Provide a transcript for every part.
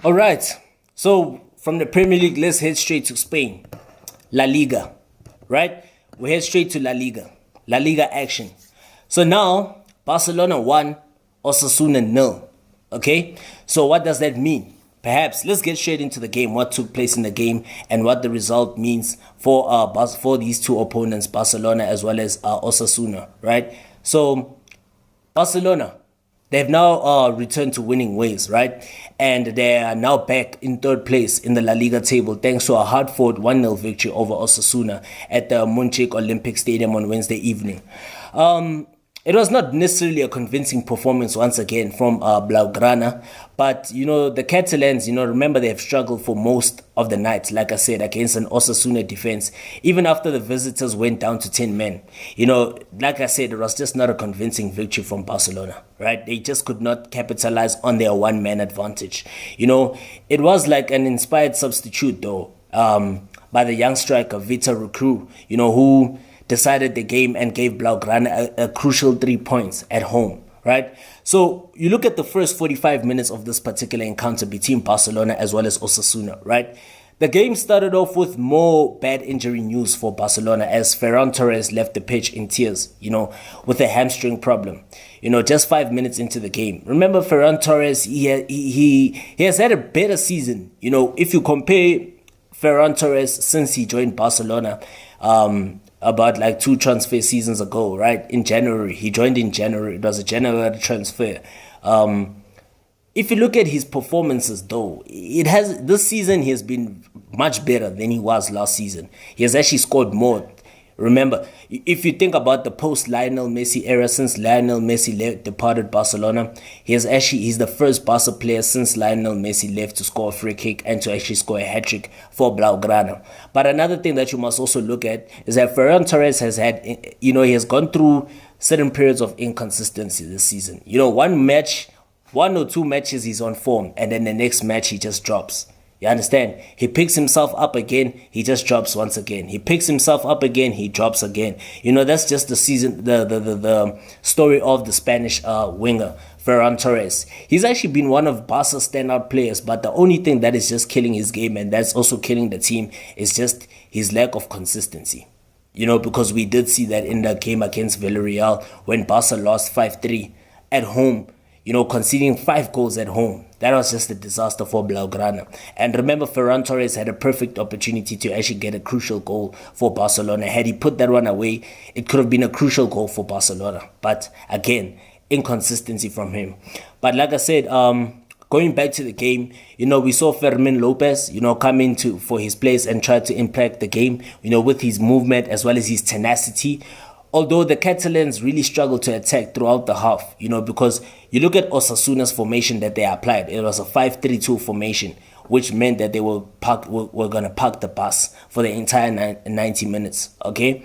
All right. So from the Premier League, let's head straight to Spain. La Liga, right? We head straight to La Liga. La Liga action. So now, Barcelona 1, Osasuna 0. Okay? So what does that mean? Perhaps let's get straight into the game, what took place in the game, and what the result means for these two opponents, Barcelona as well as Osasuna, right? So Barcelona, they've now returned to winning ways, right? And they are now back in third place in the La Liga table thanks to a hard-fought 1-0 victory over Osasuna at the Montjuic Olympic Stadium on Wednesday evening. It was not necessarily a convincing performance once again from Blaugrana, but the Catalans, remember they have struggled for most of the night, like I said, against an Osasuna defense, even after the visitors went down to 10 men. Like I said, it was just not a convincing victory from Barcelona, right? They just could not capitalize on their one-man advantage. It was like an inspired substitute though, by the young striker Vitor Roque, who decided the game and gave Blaugrana a crucial 3 points at home, right? So you look at the first 45 minutes of this particular encounter between Barcelona as well as Osasuna, right? The game started off with more bad injury news for Barcelona as Ferran Torres left the pitch in tears, with a hamstring problem, just 5 minutes into the game. Remember, Ferran Torres, he has had a better season, if you compare Ferran Torres since he joined Barcelona, about like 2 transfer seasons ago, right? In January. He joined in January. It was a January transfer. If you look at his performances though, this season he has been much better than he was last season. He has actually scored more. Remember, if you think about the post-Lionel Messi era, since Lionel Messi departed Barcelona, he's the first Barca player since Lionel Messi left to score a free kick and to actually score a hat-trick for Blaugrana. But another thing that you must also look at is that Ferran Torres has had, he has gone through certain periods of inconsistency this season. One or two matches he's on form, and then the next match he just drops. You understand? He picks himself up again, he just drops once again. He picks himself up again, he drops again. That's just the season, the story of the Spanish winger, Ferran Torres. He's actually been one of Barca's standout players, but the only thing that is just killing his game, and that's also killing the team, is just his lack of consistency. Because we did see that in the game against Villarreal when Barca lost 5-3 at home, conceding 5 goals at home. That was just a disaster for Blaugrana. And remember, Ferran Torres had a perfect opportunity to actually get a crucial goal for Barcelona. Had he put that one away, it could have been a crucial goal for Barcelona. But again, inconsistency from him. But like I said, going back to the game, we saw Fermin Lopez, come into for his place and try to impact the game, with his movement as well as his tenacity. Although the Catalans really struggled to attack throughout the half, because you look at Osasuna's formation that they applied. It was a 5-3-2 formation, which meant that they were going to park the bus for the entire 90 minutes, okay?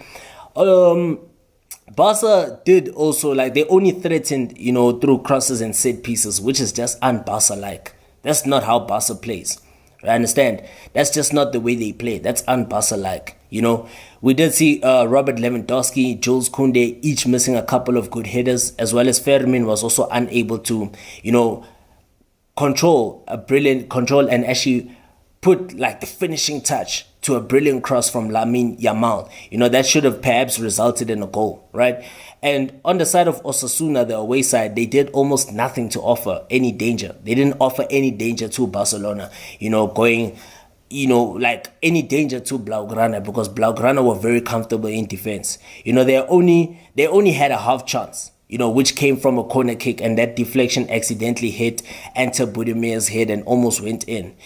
Barca did also, they only threatened, through crosses and set pieces, which is just un-Barca-like. That's not how Barca plays. I understand. That's just not the way they play. That's un-Barca-like. We did see Robert Lewandowski, Jules Koundé, each missing a couple of good headers, as well as Fermin was also unable to, control and actually put the finishing touch to a brilliant cross from Lamine Yamal. That should have perhaps resulted in a goal, right? And on the side of Osasuna, the away side, they did almost nothing to offer any danger. They didn't offer any danger to Barcelona, any danger to Blaugrana, because Blaugrana were very comfortable in defense. They only had a half chance, which came from a corner kick, and that deflection accidentally hit Ante Budimir's head and almost went in.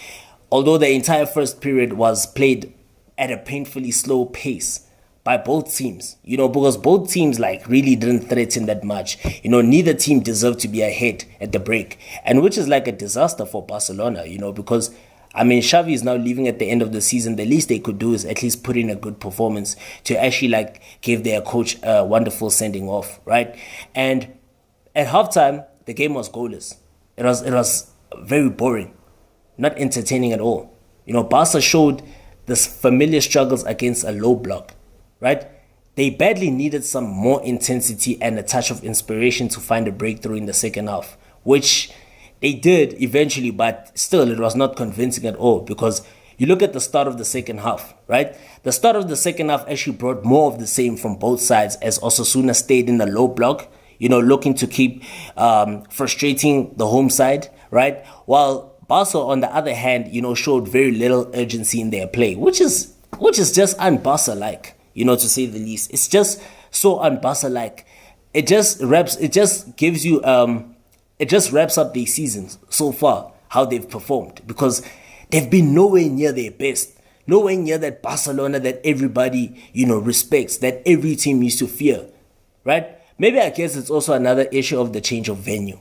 Although the entire first period was played at a painfully slow pace by both teams, because both teams really didn't threaten that much. Neither team deserved to be ahead at the break, and which is a disaster for Barcelona, because Xavi is now leaving at the end of the season. The least they could do is at least put in a good performance to actually give their coach a wonderful sending off, right? And at halftime, the game was goalless. It was very boring, not entertaining at all. Barca showed this familiar struggles against a low block, right? They badly needed some more intensity and a touch of inspiration to find a breakthrough in the second half, which They did eventually, but still it was not convincing at all because you look at the start of the second half, right? The start of the second half actually brought more of the same from both sides as Osasuna stayed in the low block, looking to keep frustrating the home side, right? While Barca, on the other hand, showed very little urgency in their play, which is just un-Barca-like, to say the least. It's just so un-Barca-like. It just gives you it just wraps up their seasons so far, how they've performed, because they've been nowhere near their best, nowhere near that Barcelona that everybody, respects, that every team used to fear, right? Maybe I guess it's also another issue of the change of venue,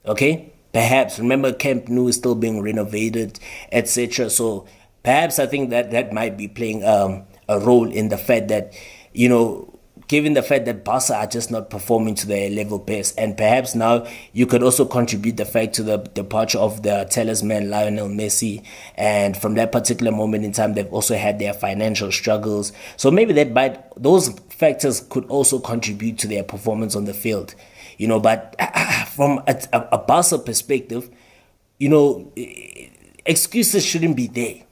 okay? Perhaps, remember Camp Nou is still being renovated, etc. So perhaps I think that might be playing a role in the fact that, given the fact that Barca are just not performing to their level best. And perhaps now you could also contribute the fact to the departure of the talisman Lionel Messi. And from that particular moment in time, they've also had their financial struggles. So maybe those factors could also contribute to their performance on the field. But from a Barca perspective, excuses shouldn't be there.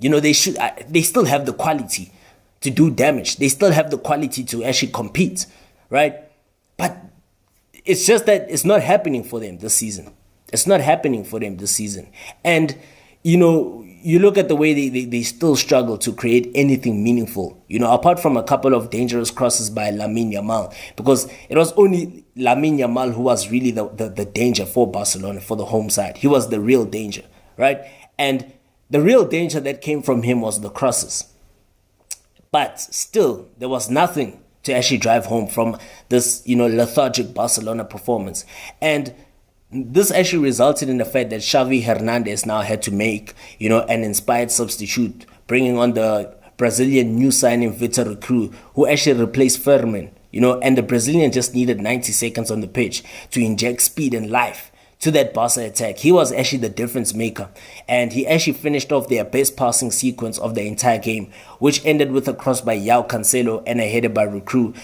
They still have the quality to do damage. They still have the quality to actually compete, right? But it's just that it's not happening for them this season. It's not happening for them this season. And, you look at the way they still struggle to create anything meaningful, apart from a couple of dangerous crosses by Lamine Yamal, because it was only Lamine Yamal who was really the danger for Barcelona, for the home side. He was the real danger, right? And the real danger that came from him was the crosses. But still, there was nothing to actually drive home from this, lethargic Barcelona performance. And this actually resulted in the fact that Xavi Hernandez now had to make, an inspired substitute, bringing on the Brazilian new signing Vitor Roque, who actually replaced Fermin, and the Brazilian just needed 90 seconds on the pitch to inject speed and life to that Barca attack. He was actually the difference maker, and he actually finished off their best passing sequence of the entire game, which ended with a cross by João Cancelo and a header by Roque,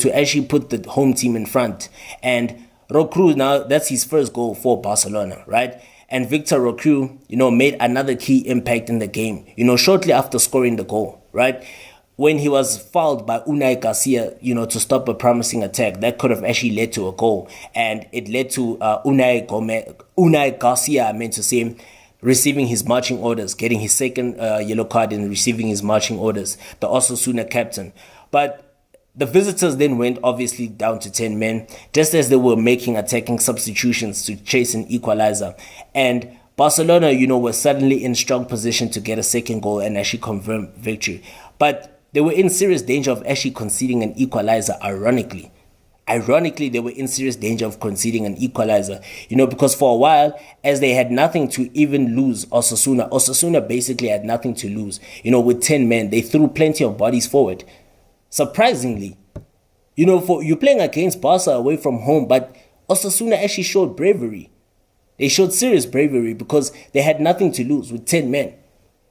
to actually put the home team in front. And Roque, now that's his first goal for Barcelona, right? And Vitor Roque, made another key impact in the game, shortly after scoring the goal, right? When he was fouled by Unai Garcia, to stop a promising attack that could have actually led to a goal. And it led to Unai Garcia, receiving his marching orders, getting his second yellow card and receiving his marching orders, the Osasuna captain. But the visitors then went obviously down to 10 men, just as they were making attacking substitutions to chase an equalizer. And Barcelona, were suddenly in strong position to get a second goal and actually confirm victory. But they were in serious danger of actually conceding an equalizer, ironically. They were in serious danger of conceding an equalizer, because for a while, as they had nothing to even lose, Osasuna basically had nothing to lose. With 10 men, they threw plenty of bodies forward. Surprisingly, for you playing against Barca away from home, but Osasuna actually showed bravery. They showed serious bravery because they had nothing to lose with 10 men.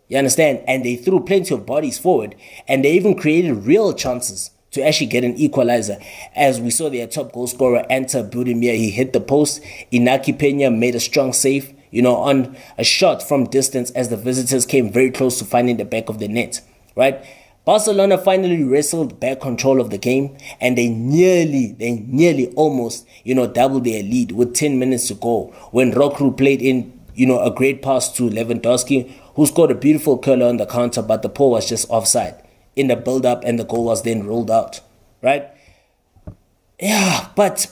You understand? And they threw plenty of bodies forward, and they even created real chances to actually get an equalizer. As we saw their top goal scorer, Anta Budimir, he hit the post. Inaki Peña made a strong save, on a shot from distance as the visitors came very close to finding the back of the net, right? Barcelona finally wrestled back control of the game, and they nearly almost, doubled their lead with 10 minutes to go when Roque played in, a great pass to Lewandowski, who scored a beautiful curler on the counter, but the ball was just offside in the build-up, and the goal was then rolled out, right? Yeah, but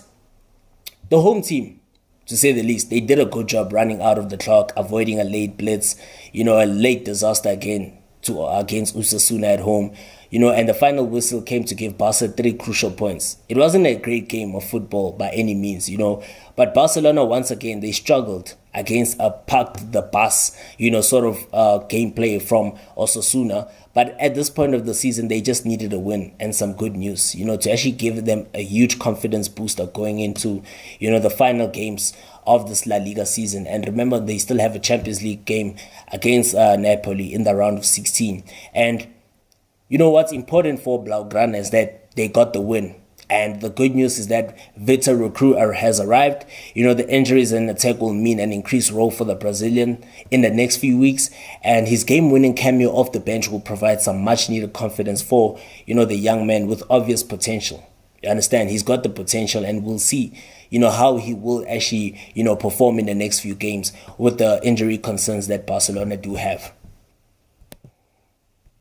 the home team, to say the least, they did a good job running out of the clock, avoiding a late blitz, a late disaster against Osasuna at home, and the final whistle came to give Barca 3 crucial points. It wasn't a great game of football by any means, but Barcelona, once again, they struggled against a parked the bus, sort of gameplay from Osasuna. But at this point of the season, they just needed a win and some good news, to actually give them a huge confidence booster going into, the final games of this La Liga season. And remember, they still have a Champions League game against Napoli in the round of 16. And what's important for Blaugrana is that they got the win And the good news is that Vitor Roque has arrived. The injuries in attack will mean an increased role for the Brazilian in the next few weeks. And his game-winning cameo off the bench will provide some much-needed confidence for, the young man with obvious potential. You understand? He's got the potential, and we'll see, how he will actually, perform in the next few games with the injury concerns that Barcelona do have.